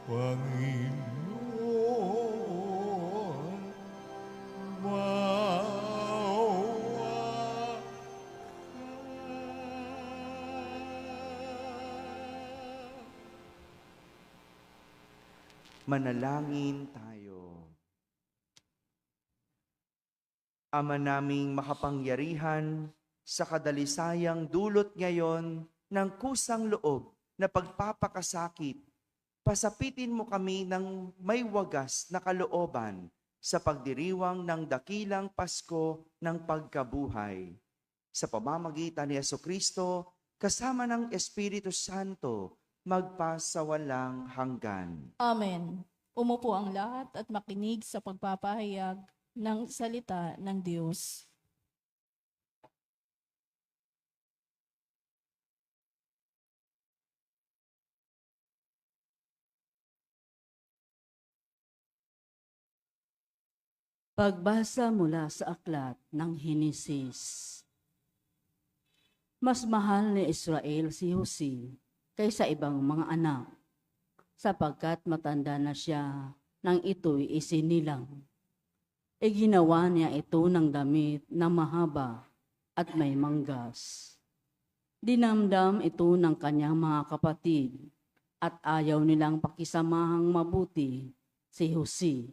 Panginoon, maawa Manalangin tayo. Ama naming makapangyarihan, sa kadalisayang dulot ngayon ng kusang loob na pagpapakasakit, pasapitin mo kami ng may wagas na kalooban sa pagdiriwang ng dakilang Pasko ng pagkabuhay. Sa pamamagitan ni Jesucristo, kasama ng Espiritu Santo, magpasawalang hanggan. Amen. Umupo ang lahat at makinig sa pagpapahayag ng salita ng Diyos. Pagbasa mula sa aklat ng Henesis. Mas mahal ni Israel si Jose kaysa ibang mga anak, sapagkat matanda na siya nang ito'y isinilang. Ginawa niya ito ng damit na mahaba at may manggas. Dinamdam ito ng kanyang mga kapatid at ayaw nilang pakisamahang mabuti si Jose.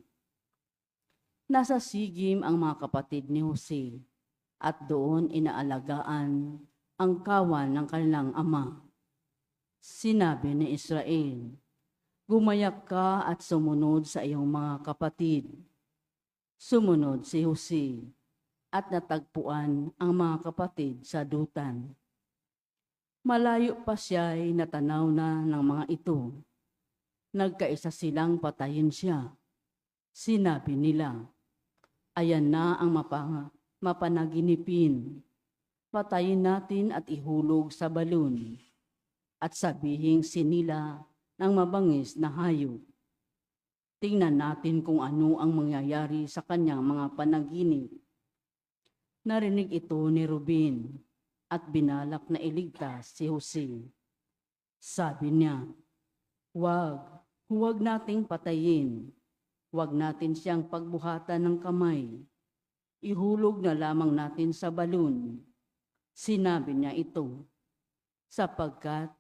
Nasa sigim ang mga kapatid ni Jose at doon inaalagaan ang kawan ng kanilang ama. Sinabi ni Israel, "Gumayak ka at sumunod sa iyong mga kapatid." Sumunod si Jose at natagpuan ang mga kapatid sa dutan. Malayo pa siya'y natanaw na ng mga ito. Nagkaisa silang patayin siya. Sinabi nila, "Ayan na ang mapanaginipin. Patayin natin at ihulog sa balon at sabihing sinila ng mabangis na hayop. Tingnan natin kung ano ang mangyayari sa kanyang mga panaginip." Narinig ito ni Ruben at binalak na iligtas si Jose. Sabi niya, huwag nating patayin. Huwag natin siyang pagbuhatan ng kamay. Ihulog na lamang natin sa balon. Sinabi niya ito, sapagkat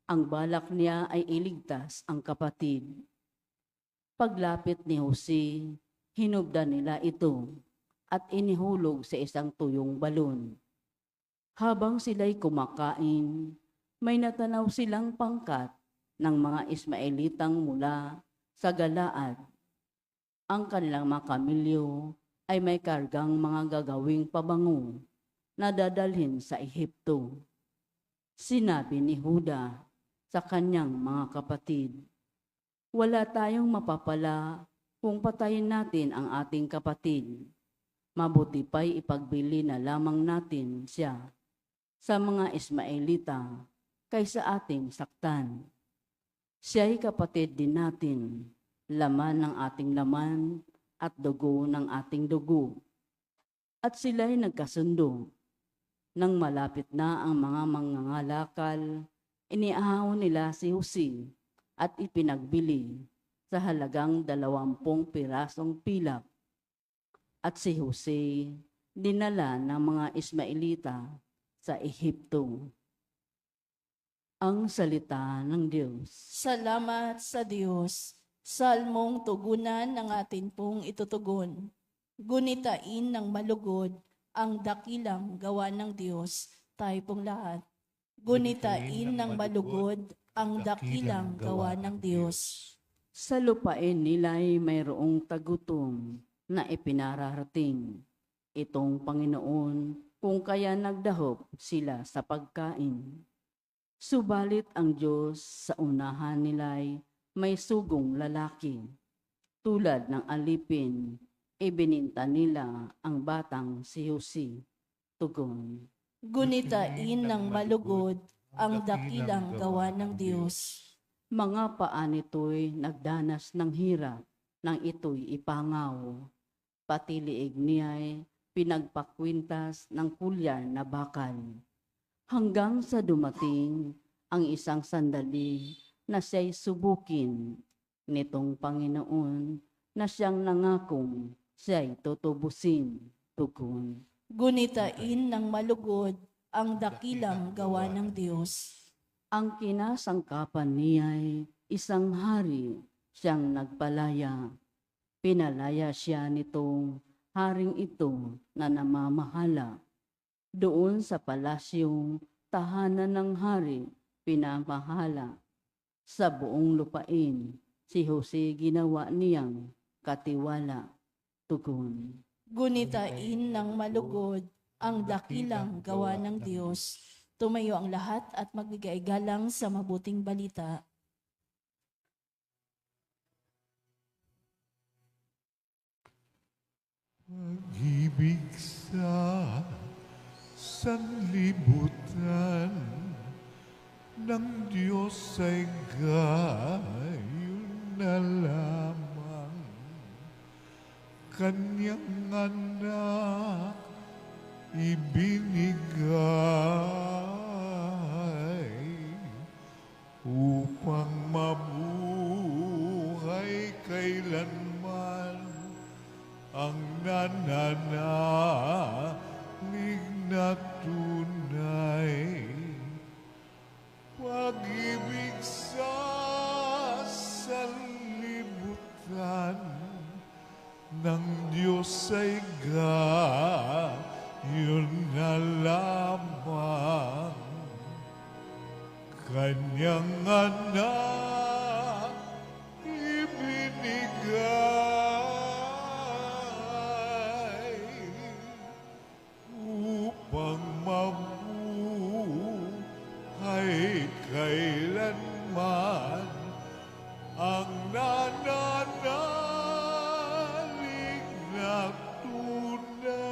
ang balak niya ay iligtas ang kapatid. Paglapit ni Jose, hinubdan nila ito at inihulog sa isang tuyong balon. Habang sila'y kumakain, may natanaw silang pangkat ng mga Ismaelitang mula sa Galaad. Ang kanilang mga kamilyo ay may kargang mga gagawing pabango na dadalhin sa Ehipto. Sinabi ni Huda sa kanyang mga kapatid, "Wala tayong mapapala kung patayin natin ang ating kapatid. Mabuti pa'y ipagbili na lamang natin siya sa mga Ismaelita kaysa ating saktan. Siya'y kapatid din natin, laman ng ating laman at dugo ng ating dugo." At sila'y nagkasundo. Nang malapit na ang mga mangangalakal, iniahon nila si Jose at ipinagbili sa halagang 20 pirasong pilak. At si Jose dinala ng mga Ismaelita sa Ehipto. Ang salita ng Diyos. Salamat sa Diyos. Salmong tugunan ng atin pong itutugon. Gunitain ng malugod ang dakilang gawa ng Diyos, tayo pong lahat. Gunitain ng malugod ang dakilang gawa ng Diyos. Sa lupain nila'y mayroong tagutom na ipinararating. Itong Panginoon, kung kaya nagdahop sila sa pagkain. Subalit ang Diyos sa unahan nila'y may sugong lalaki. Tulad ng alipin, ibininta nila ang batang si Jose. Tugon. Gunitain ng malugod ang dakilang gawa ng Diyos. Mga paa nito'y nagdanas ng hirap nang ito'y ipangaw. Pati liig niya'y pinagpakwintas ng kulyar na bakal. Hanggang sa dumating ang isang sandali na siya'y subukin nitong Panginoon na siyang nangakong siya'y tutubusin. Tugon. Gunitain ng malugod ang dakilang gawa ng Diyos. Ang kinasangkapan niya'y isang hari siyang nagpalaya. Pinalaya siya nitong haring ito na namamahala. Doon sa palasyong tahanan ng hari, pinamahala. Sa buong lupain, si Jose ginawa niyang katiwala. Tugon. Gunitain ng malugod ang dakilang gawa ng Diyos. Tumayo ang lahat at magbigay galang sa mabuting balita. Pag-ibig sa sanlibutan ng Diyos ay gayon na lamang. Kanyang anak ibinigay upang mabuhay kailanman ang nananalig na tunay. Pag-ibig sa sanlibutan ng Diyos ay gayon na lamang. Kanyang anak ibinigay upang mabuhay kailanman ang nananalig na tunay.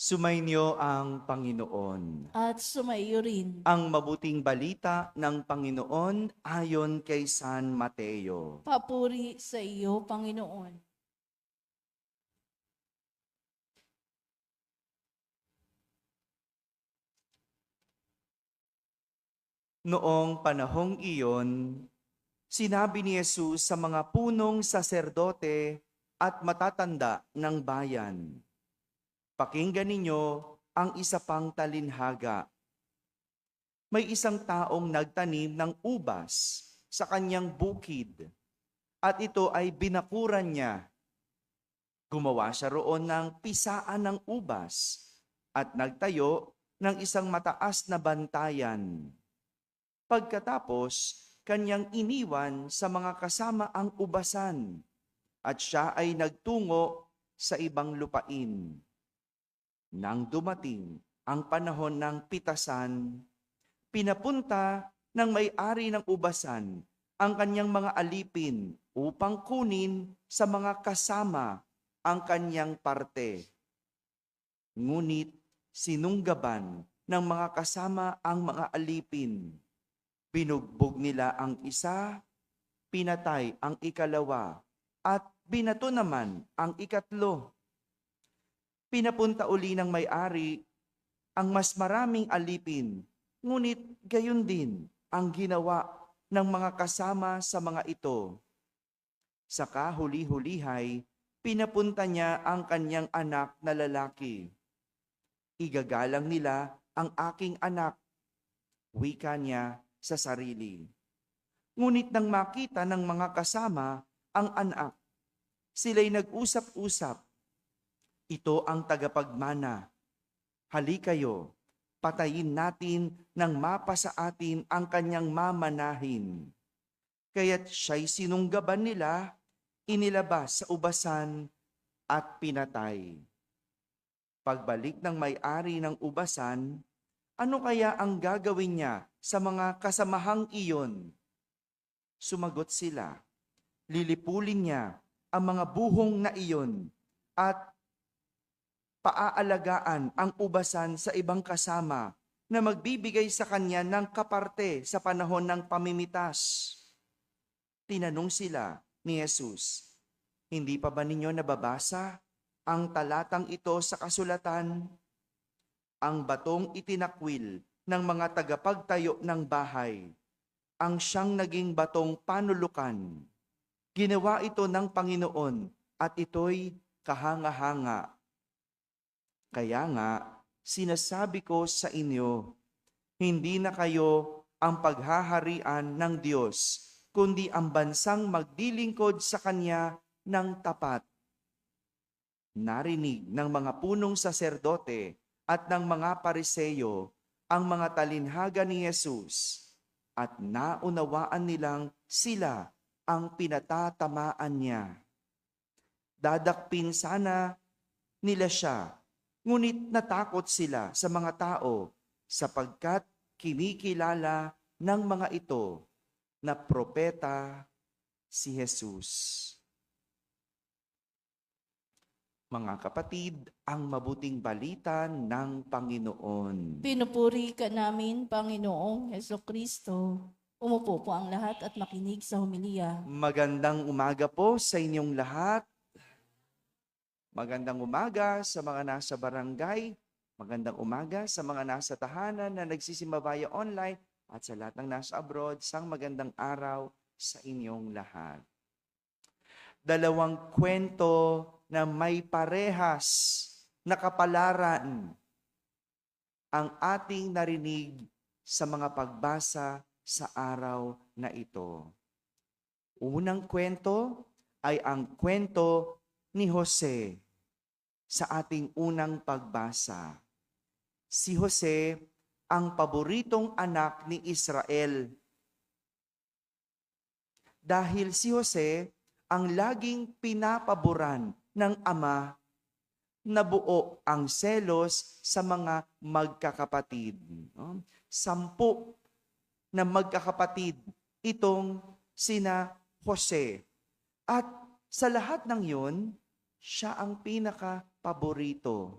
Sumainyo ang Panginoon. At sumayo rin. Ang mabuting balita ng Panginoon ayon kay San Mateo. Papuri sa iyo, Panginoon. Noong panahong iyon, sinabi ni Jesus sa mga punong saserdote at matatanda ng bayan, "Pakinggan ninyo ang isa pang talinhaga. May isang taong nagtanim ng ubas sa kanyang bukid, at ito ay binakuran niya. Gumawa siya roon ng pisaan ng ubas at nagtayo ng isang mataas na bantayan. Pagkatapos, kanyang iniwan sa mga kasama ang ubasan, at siya ay nagtungo sa ibang lupain. Nang dumating ang panahon ng pitasan, pinapunta ng may-ari ng ubasan ang kanyang mga alipin upang kunin sa mga kasama ang kanyang parte. Ngunit sinunggaban ng mga kasama ang mga alipin. Binugbog nila ang isa, pinatay ang ikalawa, at binato naman ang ikatlo. Pinapunta uli ng may-ari ang mas maraming alipin, ngunit gayon din ang ginawa ng mga kasama sa mga ito. Sa kahuli-hulihay, pinapunta niya ang kanyang anak na lalaki. Igagalang nila ang aking anak, wika niya sa sarili. Ngunit nang makita ng mga kasama ang anak, sila'y nag-usap-usap, "Ito ang tagapagmana. Halikayo, patayin natin nang mapa sa atin ang kanyang mamanahin." Kaya't siya'y sinunggaban nila, inilabas sa ubasan at pinatay. Pagbalik ng may-ari ng ubasan, ano kaya ang gagawin niya sa mga kasamahang iyon? Sumagot sila, lilipulin niya ang mga buhong na iyon at paaalagaan ang ubasan sa ibang kasama na magbibigay sa kanya ng kaparte sa panahon ng pamimitas. Tinanong sila ni Jesus, "Hindi pa ba ninyo nababasa ang talatang ito sa kasulatan? Ang batong itinakwil ng mga tagapagtayo ng bahay ang siyang naging batong panulukan. Ginawa ito ng Panginoon at ito'y kahanga-hanga. Kaya nga, sinasabi ko sa inyo, hindi na kayo ang paghaharian ng Diyos, kundi ang bansang magdilingkod sa Kanya ng tapat. Narinig ng mga punong saserdote at ng mga pariseyo ang mga talinhaga ni Jesus at naunawaan nilang sila ang pinatatamaan niya. Dadakpin sana nila siya, ngunit natakot sila sa mga tao sapagkat kinikilala ng mga ito na propeta si Jesus. Mga kapatid, ang mabuting balita ng Panginoon. Pinupuri ka namin, Panginoong Hesukristo. Umupo po ang lahat at makinig sa homilya. Magandang umaga po sa inyong lahat. Magandang umaga sa mga nasa barangay. Magandang umaga sa mga nasa tahanan na nagsisimba online at sa lahat ng nasa abroad. Sang magandang araw sa inyong lahat. Dalawang kwento na may parehas na kapalaran ang ating narinig sa mga pagbasa sa araw na ito. Unang kwento ay ang kwento ni Jose sa ating unang pagbasa. Si Jose ang paboritong anak ni Israel. Dahil si Jose ang laging pinapaboran ng ama, nabuo ang selos sa mga magkakapatid. 10 na magkakapatid itong sina Jose. At sa lahat ng yun, siya ang pinaka-paborito.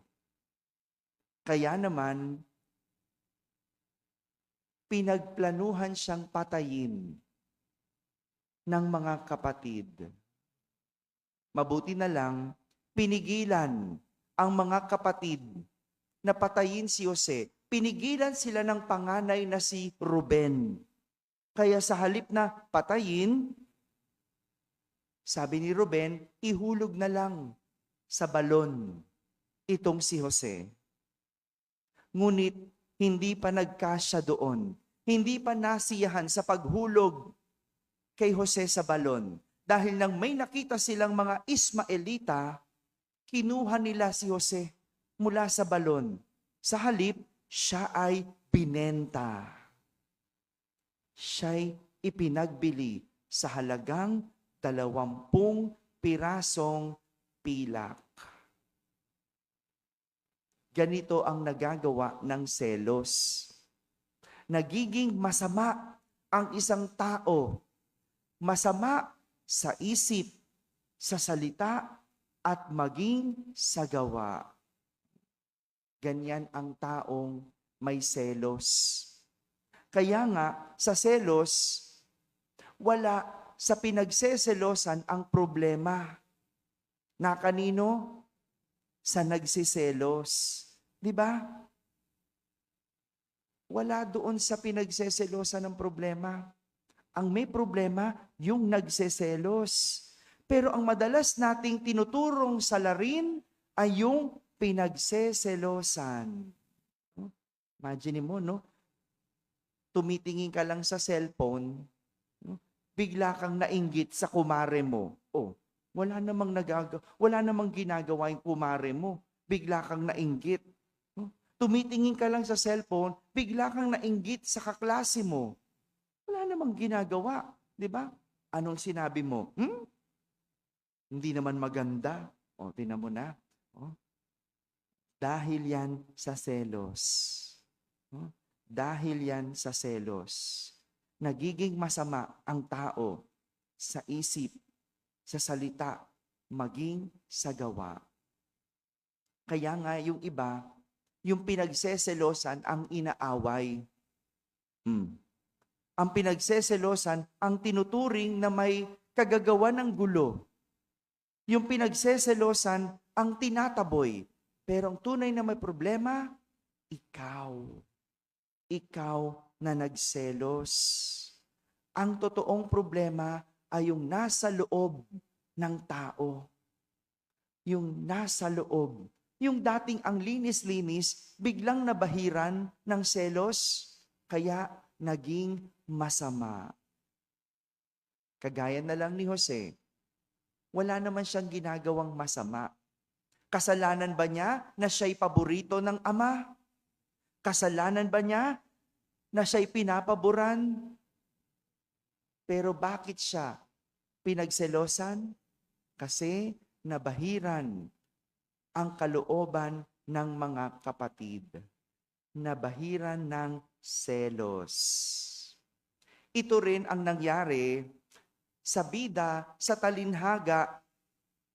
Kaya naman, pinagplanuhan siyang patayin ng mga kapatid. Mabuti na lang, pinigilan ang mga kapatid na patayin si Jose. Pinigilan sila ng panganay na si Ruben. Kaya sa halip na patayin, sabi ni Ruben, ihulog na lang sa balon itong si Jose. Ngunit hindi pa nagkasya doon. Hindi pa nasiyahan sa paghulog kay Jose sa balon. Dahil nang may nakita silang mga Ismaelita, kinuha nila si Jose mula sa balon. Sa halip, siya ay binenta. Siya'y ipinagbili sa halagang 20 pirasong pilak. Ganito ang nagagawa ng selos. Nagiging masama ang isang tao. Masama sa isip, sa salita, at maging sa gawa. Ganyan ang taong may selos. Kaya nga, sa selos, wala sa pinagseselosan ang problema. Na kanino? Sa nagsiselos. Di ba? Wala doon sa pinagseselosan ng problema. Ang may problema, yung nagseselos. Pero ang madalas nating tinuturong salarin ay yung pinagseselosan. Imagine mo, no? Tumitingin ka lang sa cellphone, no? Bigla kang nainggit sa kumare mo. Oh, wala namang ginagawa yung kumare mo. Bigla kang nainggit. No? Tumitingin ka lang sa cellphone, bigla kang nainggit sa kaklase mo. Wala namang ginagawa, di ba? Anong sinabi mo? Hindi naman maganda. O, tingnan mo na. O, dahil yan sa selos. O, dahil yan sa selos. Nagiging masama ang tao sa isip, sa salita, maging sa gawa. Kaya nga yung iba, yung pinagseselosan ang inaaway. Ang pinagseselosan ang tinuturing na may kagagawa ng gulo. Yung pinagseselosan ang tinataboy. Pero ang tunay na may problema, ikaw. Ikaw na nagselos. Ang totoong problema ay yung nasa loob ng tao. Yung nasa loob. Yung dating ang linis-linis, biglang nabahiran ng selos, kaya naging masama. Kagaya na lang ni Jose, wala naman siyang ginagawang masama. Kasalanan ba niya na siya'y paborito ng ama? Kasalanan ba niya na siya'y pinapaboran? Pero bakit siya pinagselosan? Kasi nabahiran ang kalooban ng mga kapatid. Nabahiran ng selos. Ito rin ang nangyari sa bida, sa talinhaga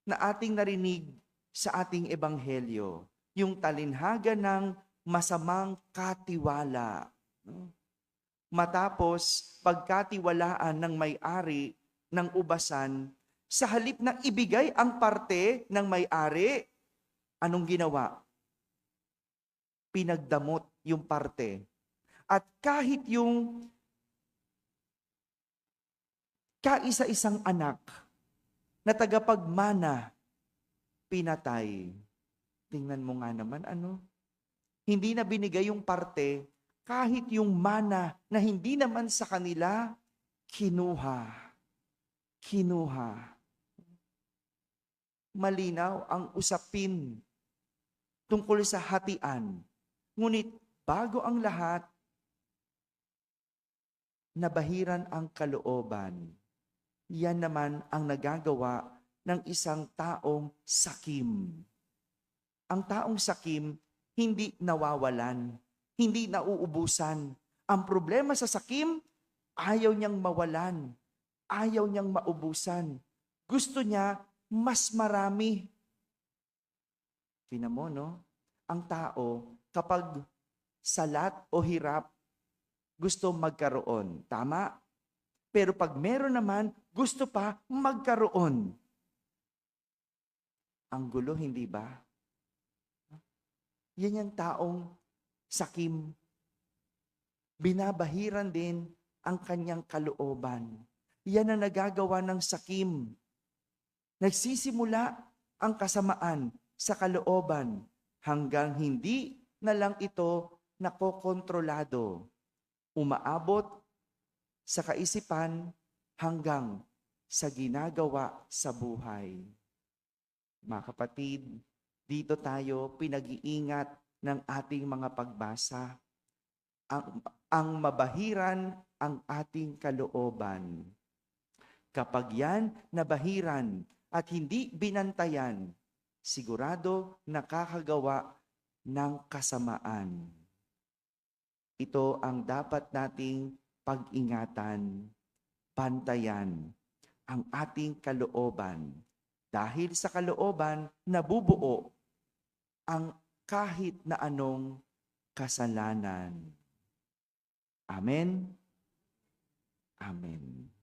na ating narinig sa ating ebanghelyo. Yung talinhaga ng masamang katiwala. Matapos pagkatiwalaan ng may-ari ng ubasan, sa halip na ibigay ang parte ng may-ari, anong ginawa? Pinagdamot yung parte. At kahit yung kaisa-isang anak na tagapagmana, pinatay. Tingnan mo nga naman, Hindi na binigay yung parte, kahit yung mana na hindi naman sa kanila, kinuha. Malinaw ang usapin tungkol sa hatian. Ngunit bago ang lahat, nabahiran ang kalooban. Yan naman ang nagagawa ng isang taong sakim. Ang taong sakim, hindi nawawalan, hindi nauubusan. Ang problema sa sakim, ayaw niyang mawalan, ayaw niyang maubusan. Gusto niya mas marami. Tingnan mo, no? Ang tao, kapag salat o hirap, gusto magkaroon. Tama? Pero pag meron naman, gusto pa magkaroon. Ang gulo, hindi ba? Yan yung taong sakim. Binabahiran din ang kanyang kalooban. Yan ang nagagawa ng sakim. Nagsisimula ang kasamaan sa kalooban hanggang hindi na lang ito nakokontrolado. Umaabot sa kaisipan hanggang sa ginagawa sa buhay. Mga kapatid, dito tayo pinag-iingat ng ating mga pagbasa. Ang mabahiran ang ating kalooban. Kapag yan nabahiran at hindi binantayan, sigurado nakakagawa ng kasamaan. Ito ang dapat nating pag-ingatan, bantayan ang ating kalooban. Dahil sa kalooban, nabubuo ang kahit na anong kasalanan. Amen? Amen.